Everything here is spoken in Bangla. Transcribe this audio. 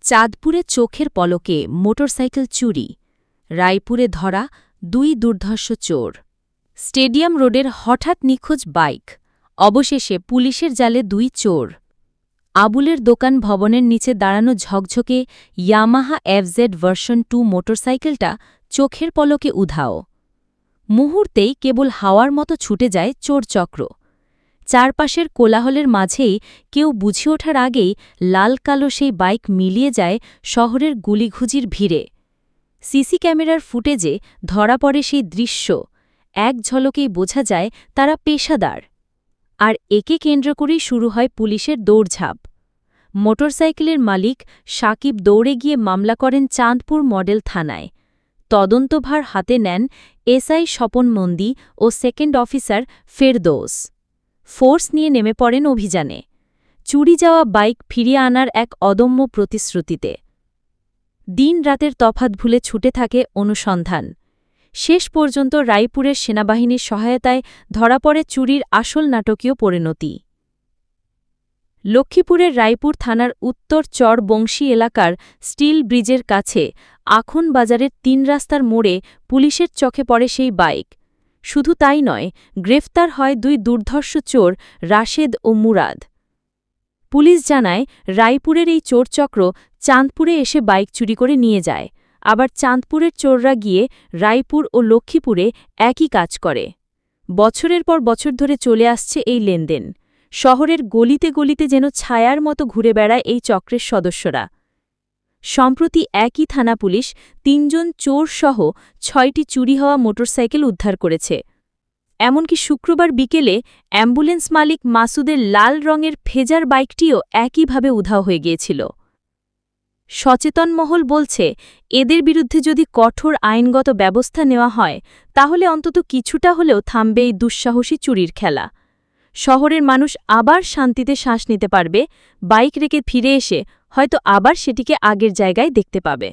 চাঁদপুরে চোখের পলকে মোটরসাইকেল চুরি, রায়পুরে ধরা 2 দুর্ধর্ষ চোর। স্টেডিয়াম রোডের হঠাৎ নিখোঁজ বাইক, অবশেষে পুলিশের জালে 2 চোর। আবুলের দোকান ভবনের নিচে দাঁড়ানো ঝকঝকে ইয়ামাহা এফজেড ভার্সন 2 মোটরসাইকেলটা চোখের পলকে উধাও। মুহূর্তেই কেবল হাওয়ার মতো ছুটে যায় চোরচক্র। চারপাশের কোলাহলের মাঝেই কেউ বুঝে ওঠার আগেই লাল কালো সেই বাইক মিলিয়ে যায় শহরের গুলিঘুজির ভিড়ে। সিসি ক্যামেরার ফুটেজে ধরা পড়ে সেই দৃশ্য, এক ঝলকেই বোঝা যায় তারা পেশাদার। আর একে কেন্দ্র করেই শুরু হয় পুলিশের দৌড়ঝাঁপ। মোটরসাইকেলের মালিক সাকিব দৌড়ে গিয়ে মামলা করেন চাঁদপুর মডেল থানায়। তদন্তভার হাতে নেন এসআই স্বপন মন্দি ও সেকেন্ড অফিসার ফেরদৌস। ফোর্স নিয়ে নেমে পড়েন অভিযানে, চুরি যাওয়া বাইক ফিরিয়ে আনার এক অদম্য প্রতিশ্রুতিতে। দিন রাতের তফাৎ ভুলে ছুটে থাকে অনুসন্ধান। শেষ পর্যন্ত রায়পুরের সেনাবাহিনীর সহায়তায় ধরা পড়ে চুরির আসল নাটকীয় পরিণতি। লক্ষ্মীপুরের রায়পুর থানার উত্তর চর বংশী এলাকার স্টিল ব্রিজের কাছে আখন বাজারের 3 রাস্তার মোড়ে পুলিশের চোখে পড়ে সেই বাইক। শুধু তাই নয়, গ্রেফতার হয় 2 দুর্ধর্ষ চোর রাশেদ ও মুরাদ। পুলিশ জানায়, রায়পুরের এই চোরচক্র চাঁদপুরে এসে বাইক চুরি করে নিয়ে যায়, আবার চাঁদপুরের চোররা গিয়ে রায়পুর ও লক্ষ্মীপুরে একই কাজ করে। বছরের পর বছর ধরে চলে আসছে এই লেনদেন। শহরের গলিতে গলিতে যেন ছায়ার মতো ঘুরে বেড়ায় এই চক্রের সদস্যরা। সম্প্রতি একই থানা পুলিশ 3 জন চোরসহ 6টি চুরি হওয়া মোটরসাইকেল উদ্ধার করেছে। এমনকি শুক্রবার বিকেলে অ্যাম্বুলেন্স মালিক মাসুদের লাল রঙের ফেজার বাইকটিও একইভাবে উধাও হয়ে গিয়েছিল। সচেতন মহল বলছে, এদের বিরুদ্ধে যদি কঠোর আইনগত ব্যবস্থা নেওয়া হয় তাহলে অন্তত কিছুটা হলেও থামবে এই দুঃসাহসী চুরির খেলা। শহরের মানুষ আবার শান্তিতে শ্বাস নিতে পারবে, বাইক রেখে ফিরে এসে হয়তো আবার সেটিকে আগের জায়গায় দেখতে পাবে।